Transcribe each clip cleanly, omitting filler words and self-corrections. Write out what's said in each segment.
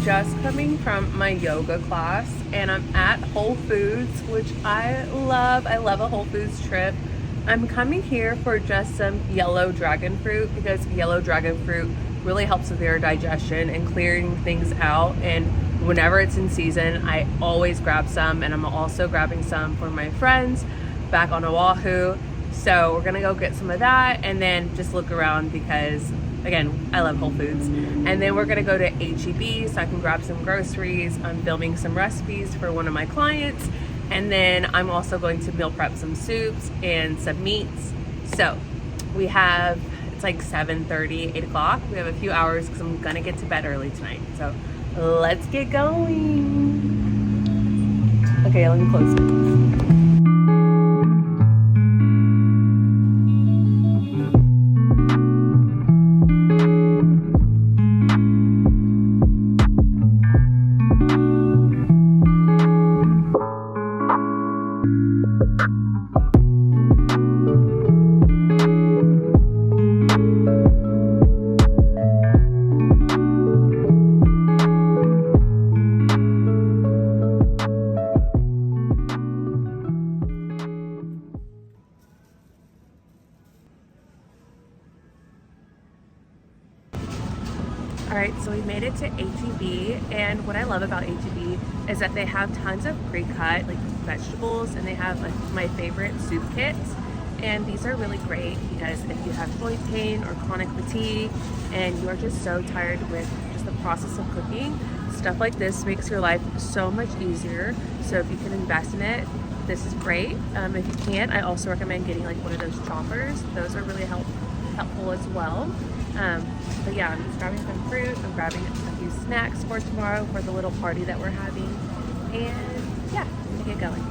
just coming from my yoga class and I'm at Whole Foods, which I love. I love a Whole Foods trip. I'm coming here for just some yellow dragon fruit because yellow dragon fruit really helps with your digestion and clearing things out. And whenever it's in season, I always grab some, and I'm also grabbing some for my friends back on Oahu. So we're gonna go get some of that and then just look around because, again, I love Whole Foods. And then we're gonna go to HEB so I can grab some groceries. I'm filming some recipes for one of my clients. And then I'm also going to meal prep some soups and some meats. So we have, it's like 7:30, 8 o'clock. We have a few hours because I'm gonna get to bed early tonight. So let's get going. Okay, let me close it. Alright, so we made it to HEB, and what I love about HEB is that they have tons of pre-cut like vegetables, and they have like my favorite soup kits. And these are really great because if you have joint pain or chronic fatigue and you are just so tired with just the process of cooking, stuff like this makes your life so much easier. So if you can invest in it, this is great. If you can't, I also recommend getting like one of those choppers. Those are really helpful as well. But yeah, I'm just grabbing some fruit. I'm grabbing a few snacks for tomorrow for the little party that we're having. And yeah, I'm gonna get going.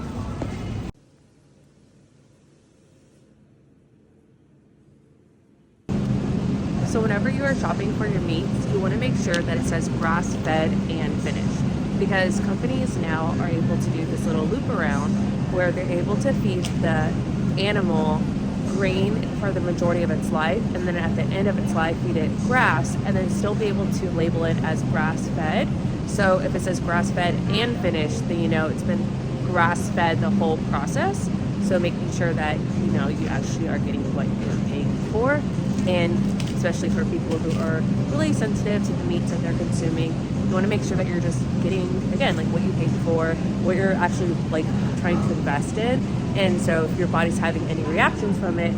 So whenever you are shopping for your meats, you want to make sure that it says grass-fed and finished, because companies now are able to do this little loop around where they're able to feed the animal grain for the majority of its life, and then at the end of its life feed it grass, and then still be able to label it as grass-fed. So if it says grass-fed and finished, then you know it's been grass-fed the whole process. So making sure that you actually are getting what you're paying for, and especially for people who are really sensitive to the meats that they're consuming, you want to make sure that you're just getting, again, like what you paid for, what you're actually like trying to invest in. And so if your body's having any reactions from it,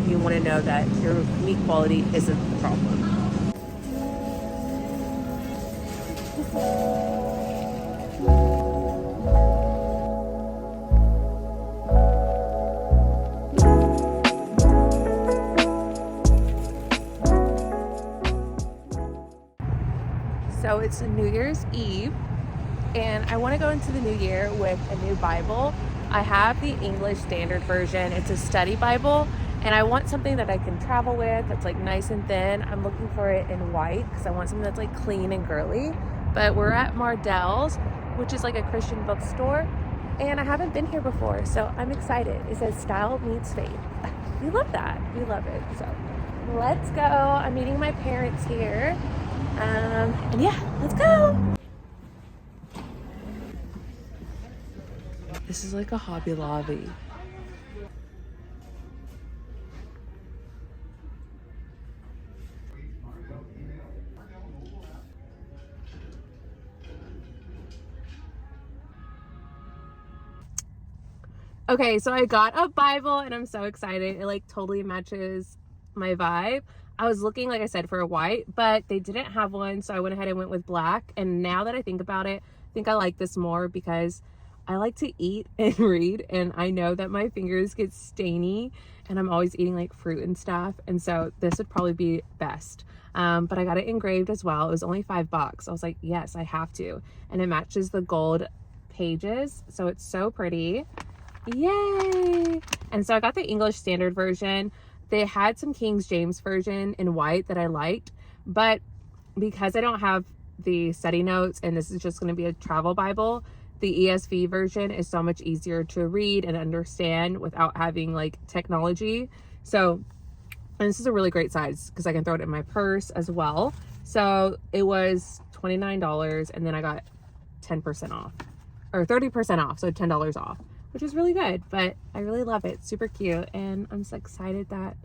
you want to know that your meat quality isn't the problem. So it's New Year's Eve, and I want to go into the new year with a new Bible. I have the English Standard Version. It's a study Bible, and I want something that I can travel with that's like nice and thin. I'm looking for it in white because I want something that's like clean and girly. But we're at Mardell's, which is like a Christian bookstore, and I haven't been here before, so I'm excited. It says Style Meets Faith. We love that. We love it. So let's go. I'm meeting my parents here. And yeah, let's go. This is like a Hobby Lobby. Okay, so I got a Bible and I'm so excited. It like totally matches my vibe. I was looking, like I said, for a white, but they didn't have one, so I went ahead and went with black. And now that I think about it, I think I like this more because I like to eat and read, and I know that my fingers get stainy and I'm always eating like fruit and stuff, and so this would probably be best. But I got it engraved as well. It was only $5. I was like, yes, I have to. And it matches the gold pages, so it's so pretty. Yay! And so I got the English Standard Version. They had some King James Version in white that I liked, but because I don't have the study notes and this is just going to be a travel Bible, the ESV version is so much easier to read and understand without having like technology. So, and this is a really great size because I can throw it in my purse as well. So it was $29, and then I got 10% off, or 30% off, so $10 off, which is really good. But I really love it. Super cute, and I'm so excited that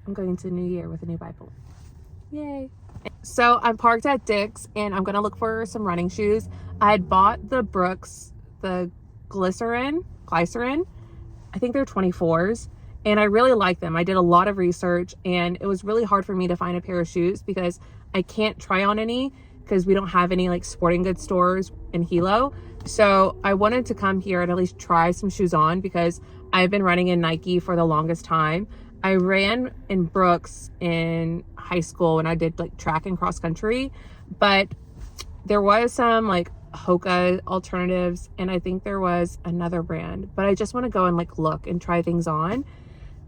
I'm going into the new year with a new Bible. Yay. So I'm parked at Dick's, and I'm gonna look for some running shoes. I had bought the Brooks, the glycerin, I think they're 24s, and I really like them. I did a lot of research, and it was really hard for me to find a pair of shoes because I can't try on any because we don't have any like sporting goods stores in Hilo. So I wanted to come here and at least try some shoes on because I've been running in Nike for the longest time. I ran in Brooks in high school when I did like track and cross country, but there was some like Hoka alternatives, and I think there was another brand, but I just want to go and like look and try things on.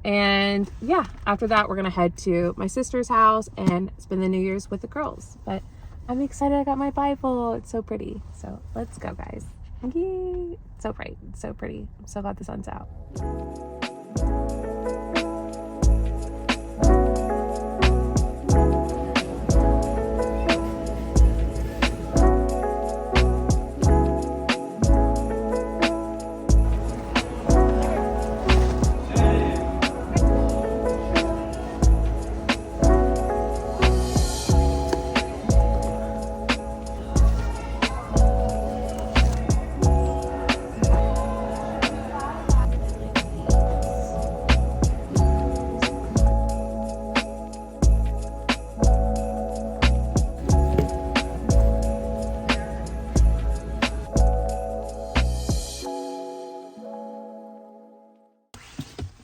And yeah, after that we're gonna head to my sister's house and spend the New Year's with the girls. But I'm excited. I got my Bible. It's so pretty. So let's go, guys. Yay. It's so bright. It's so pretty. I'm so glad the sun's out.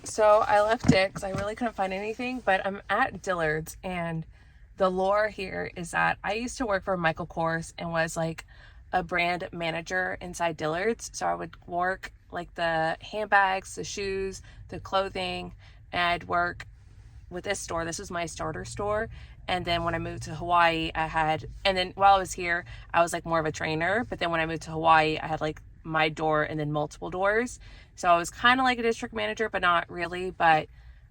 So I left Dick's. I really couldn't find anything, but I'm at Dillard's, and the lore here is that I used to work for Michael Kors and was like a brand manager inside Dillard's. So I would work like the handbags, the shoes, the clothing, and I'd work with this store. This was my starter store. And then when I moved to Hawaii, and then while I was here, I was like more of a trainer. But then when I moved to Hawaii, I had like my door and then multiple doors. So I was kind of like a district manager, but not really. But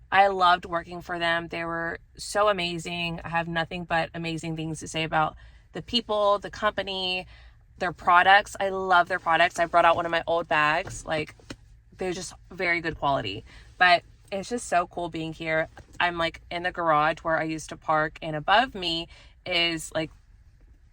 I loved working for them. They were so amazing. I have nothing but amazing things to say about the people, the company, their products. I love their products. I brought out one of my old bags. Like, they're just very good quality. But it's just so cool being here. I'm like in the garage where I used to park, and above me is like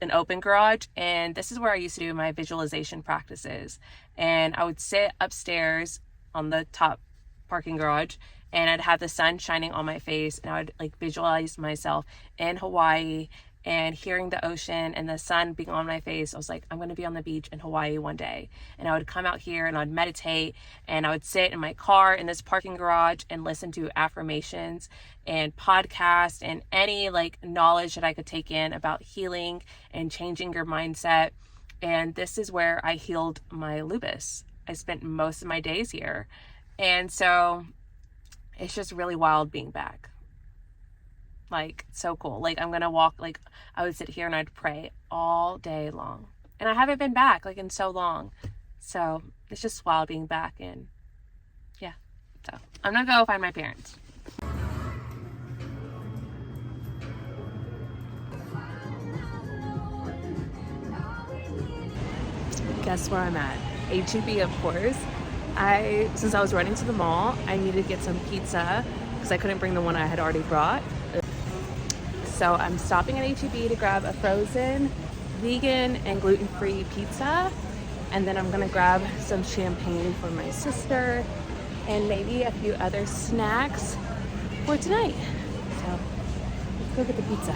an open garage, and this is where I used to do my visualization practices. And I would sit upstairs on the top parking garage, and I'd have the sun shining on my face, and I would like visualize myself in Hawaii and hearing the ocean and the sun being on my face. I was like, I'm going to be on the beach in Hawaii one day. And I would come out here and I'd meditate, and I would sit in my car in this parking garage and listen to affirmations and podcasts and any like knowledge that I could take in about healing and changing your mindset. And this is where I healed my lupus. I spent most of my days here. And so it's just really wild being back. Like, so cool. Like, I'm gonna walk, like, I would sit here and I'd pray all day long. And I haven't been back, like, in so long. So, it's just wild being back. And, yeah. So, I'm gonna go find my parents. Guess where I'm at? HEB, of course. Since I was running to the mall, I needed to get some pizza because I couldn't bring the one I had already brought. So I'm stopping at HEB to grab a frozen, vegan, and gluten-free pizza. And then I'm gonna grab some champagne for my sister and maybe a few other snacks for tonight. So let's go get the pizza.